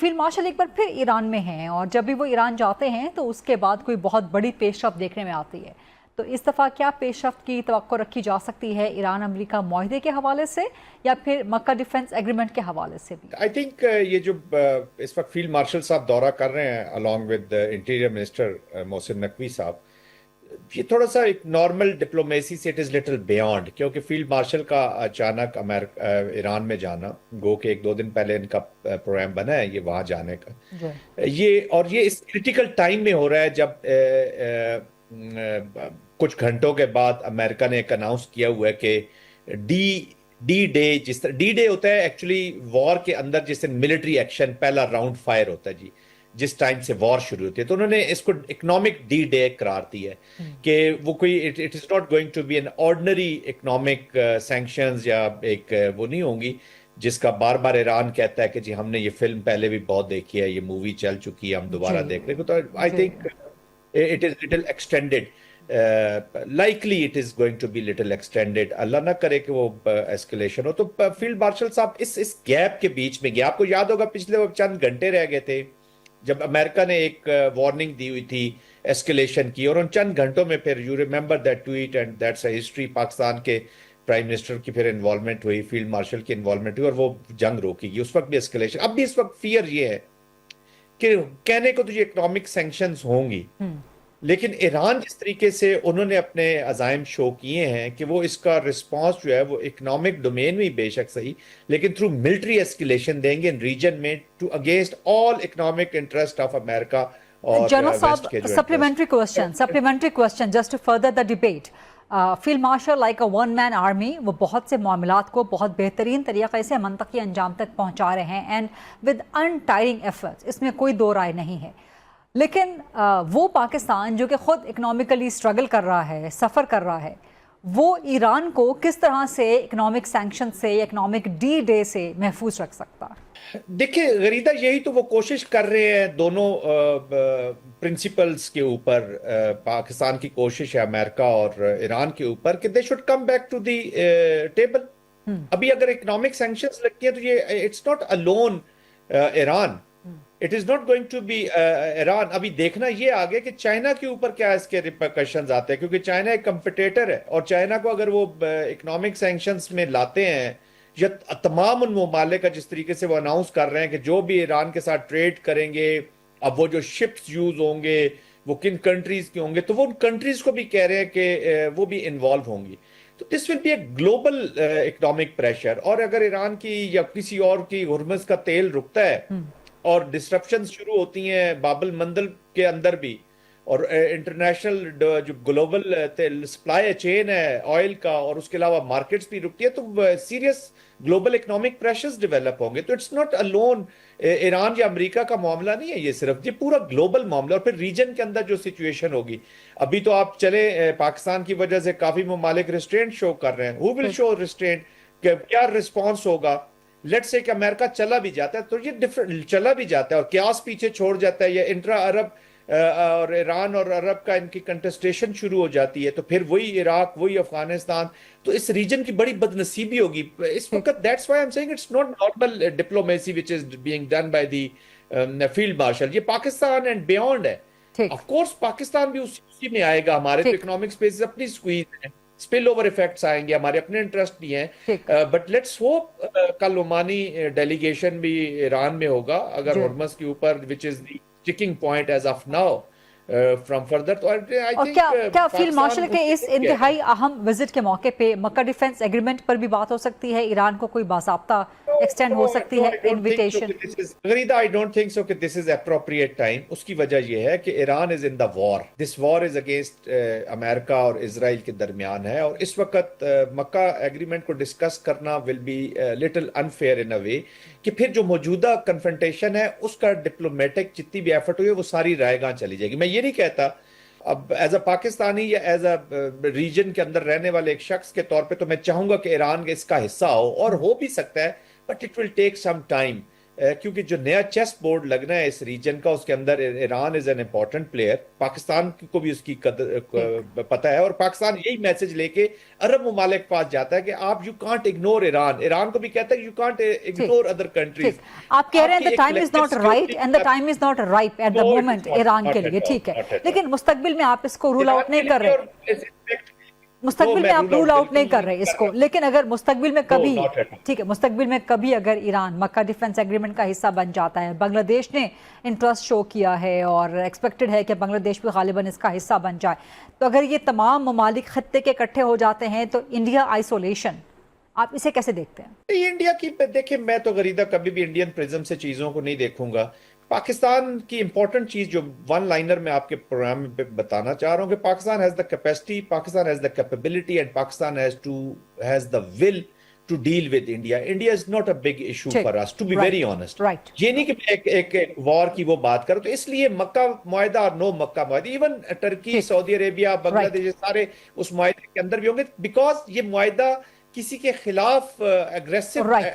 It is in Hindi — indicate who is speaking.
Speaker 1: फील्ड मार्शल एक बार फिर ईरान में हैं और जब भी वो ईरान जाते हैं तो उसके बाद कोई बहुत बड़ी पेशरफ देखने में आती है। तो इस दफ़ा क्या पेशरफ की तवक्को रखी जा सकती है ईरान अमेरिका माहदे के हवाले से या फिर मक्का डिफेंस एग्रीमेंट के हवाले से भी?
Speaker 2: आई थिंक ये जो इस वक्त फील्ड मार्शल साहब दौरा कर रहे हैं along with interior minister Mohsin Naqvi साहब, ये थोड़ा सा एक नॉर्मल डिप्लोमेसी से इट इज लिटिल बियॉन्ड, क्योंकि फील्ड मार्शल का अचानक ईरान में जाना, गो के एक दो दिन पहले इनका प्रोग्राम बना है ये वहां जाने का, ये इस क्रिटिकल टाइम में हो रहा है जब कुछ घंटों के बाद अमेरिका ने एक अनाउंस किया हुआ है कि डी डी डे, जिस तरह डी डे होता है एक्चुअली वॉर के अंदर, जिस दिन मिलिट्री एक्शन पहला राउंड फायर होता है जी, जिस टाइम से वॉर शुरू होती है, तो उन्होंने इसको इकोनॉमिक डी डे करार दिया है कि वो कोई it is not going to be an ordinary economic sanctions या एक वो नहीं होंगी जिसका बार बार ईरान कहता है कि जी हमने ये फिल्म पहले भी बहुत देखी है, ये मूवी चल चुकी है, हम दोबारा देख रहे हैं। तो I think it is little extended, likely it is going to be little extended, अल्लाह ना करे कि वो एस्केलेशन हो। तो फील्ड मार्शल साहब इस गैप के बीच में गया, आपको याद होगा पिछले वो चंद घंटे रह गए थे जब अमेरिका ने एक वार्निंग दी हुई थी एस्केलेशन की, और उन चंद घंटों में फिर you remember that tweet and that's a history, Pakistan के प्राइम मिनिस्टर की फिर इन्वॉल्वमेंट हुई, फील्ड मार्शल की इन्वॉल्वमेंट हुई और वो जंग रोकी गई। उस वक्त भी एस्केलेशन, अब भी इस वक्त फियर ये है कि कहने को तो ये इकोनॉमिक सैंक्शंस होंगी, लेकिन ईरान जिस तरीके से उन्होंने अपने अजाइम शो किए हैं कि वो इसका रिस्पांस जो है वो इकोनॉमिक डोमेन में बेशक सही, लेकिन थ्रू मिलिट्री एस्केलेशन देंगे इन रीजन में to against all economic interest of America और
Speaker 1: जनरल साहब, supplementary question just to further the debate. Field marshal like a one man army, वो बहुत से मामलात को बहुत बेहतरीन तरीके से मंतकी अंजाम तक पहुंचा रहे हैं एंड विद अनटायरिंग एफर्ट्स, इसमें कोई दो राय नहीं है। लेकिन वो पाकिस्तान जो कि खुद इकोनॉमिकली स्ट्रगल कर रहा है, सफ़र कर रहा है, वो ईरान को किस तरह से इकोनॉमिक सैंक्शन से, इकोनॉमिक डी डे से महफूज रख सकता है?
Speaker 2: देखिए गरीदा, यही तो वो कोशिश कर रहे हैं दोनों प्रिंसिपल्स के ऊपर, पाकिस्तान की कोशिश है अमेरिका और ईरान के ऊपर कि they should come back to the table. अभी अगर इकोनॉमिक सैंक्शंस लगती है तो ये it's not alone Iran, it is not going to be Iran. अभी देखना ये आगे कि चाइना के ऊपर क्या इसके रिपरकशंस आते हैं, क्योंकि चाइना एक कंपिटिटर है और चाइना को अगर वो इकोनॉमिक सैंक्शंस में लाते हैं या तमाम उन ममालिक का जिस तरीके से वो अनाउंस कर रहे हैं कि जो भी ईरान के साथ ट्रेड करेंगे, अब वो जो शिप्स यूज होंगे वो किन कंट्रीज के होंगे, तो वो उन कंट्रीज को भी कह रहे हैं कि वो भी इन्वॉल्व होंगी। तो this will be a global economic pressure, और अगर ईरान की या किसी और की हुर्मुज़ का तेल रुकता है और डिस्ट्रप्शन शुरू होती हैं बाबल मंदल के अंदर भी, और इंटरनेशनल जो ग्लोबल सप्लाई चेन है ऑयल का, और उसके अलावा मार्केट्स भी रुकती है, तो serious global economic pressures develop होंगे। तो इट्स नॉट अलोन ईरान या अमेरिका का मामला नहीं है ये, सिर्फ ये पूरा ग्लोबल मामला। और फिर रीजन के अंदर जो सिचुएशन होगी, अभी तो आप चले पाकिस्तान की वजह से काफी ममालिक रिस्ट्रेंट शो कर रहे हैं, हु विल शो रिस्ट्रेंट, क्या रिस्पॉन्स होगा। लेट्स से कि अमेरिका चला भी जाता है तो ये डिफरेंट चला भी जाता है और क्यास पीछे छोड़ जाता है, या इंट्रा अरब और ईरान और अरब का इनकी कंटेस्टेशन शुरू हो जाती है, तो फिर वही इराक, वही अफगानिस्तान, तो इस रीजन की बड़ी बदनसीबी होगी इस वक्त। That's why I am saying it's not normal diplomacy which is being done by the field marshal, ये पाकिस्तान एंड बियॉन्ड है। ऑफ कोर्स पाकिस्तान भी उसी में आएगा, हमारे तो इकोनॉमिक स्पेस अपनी स्क्वीज है, स्पिल ओवर इफेक्ट्स आएंगे, हमारे अपने इंटरेस्ट भी हैं, बट लेट्स होप कल ओमानी डेलीगेशन भी ईरान में होगा अगर हुर्मुज़ के ऊपर, which is the sticking point as of now from further. तो आई थिंक
Speaker 1: क्या फील्ड मार्शल के इस इंतहाई अहम विजिट के मौके पे मक्का डिफेंस एग्रीमेंट पर भी बात हो सकती है, ईरान को कोई बासाब्ता एक्सटेंड हो सकती है इनविटेशन?
Speaker 2: गरीदा, आई डोंट थिंक सो कि दिस इज एप्रोप्रिएट टाइम। उसकी वजह यह है कि Iran is in the war, this war is against America और इजराइल के दरमियान है, और इस वक्त मक्का एग्रीमेंट को डिस्कस करना विल बी लिटिल अनफेयर इन अ वे कि फिर जो मौजूदा कन्फ्रंटेशन है उसका डिप्लोमेटिक जितनी भी एफर्ट हुई है वो सारी रायगां चली जाएगी। मैं ये नहीं कहता, अब एज अ पाकिस्तानी या एज अ रीजन के अंदर रहने वाले एक शख्स के तौर पे तो मैं चाहूंगा कि ईरान इसका हिस्सा हो, और हो भी सकता है, but it will take some time. क्योंकि जो नया चेस बोर्ड लगना है इस रीजन का, उसके अंदर Iran is an important player, Pakistan को भी उसकी कदर पता है, और पाकिस्तान यही मैसेज लेके अरब ममालिक पास जाता है कि आप you can't ignore Iran, Iran को भी कहता है you can't ignore other countries.
Speaker 1: आप कह रहे हैं the time is not right and the time is not right at the moment Iran के लिए, ठीक है, लेकिन मुस्तकबिल में आप इसको रूल आउट नहीं कर रहे, मुस्तकबिल में आप रूल आउट नहीं कर रहे इसको, लेकिन अगर मुस्तकबिल में कभी, ठीक है, मुस्तकबिल में कभी अगर ईरान मक्का डिफेंस एग्रीमेंट का हिस्सा बन जाता है, बांग्लादेश ने इंटरेस्ट शो किया है और एक्सपेक्टेड है कि बांग्लादेश भी गालिबन इसका हिस्सा बन जाए, तो अगर ये तमाम ममालिक खत्ते के इकट्ठे हो जाते हैं तो इंडिया आइसोलेशन, आप इसे कैसे देखते हैं?
Speaker 2: इंडिया की देखिए, मैं तो गरीदा कभी भी इंडियन प्रिज्म से चीजों को नहीं देखूंगा। पाकिस्तान की इंपॉर्टेंट चीज जो वन लाइनर में आपके प्रोग्राम में बताना चाह रहा हूं कि Pakistan has the capacity, Pakistan has the capability and Pakistan has the will to deal with India. India is not a big issue for us, to be very honest. ये नहीं कि मैं एक वॉर की वो बात करूं, तो इसलिए मक्का मुआहिदा और नो मक्का मुआहिदा, even Turkey, Saudi Arabia, Bangladesh, सारे उस मुआहिदे के अंदर भी होंगे, बिकॉज ये मुआहिदा किसी के खिलाफ एग्रेसिव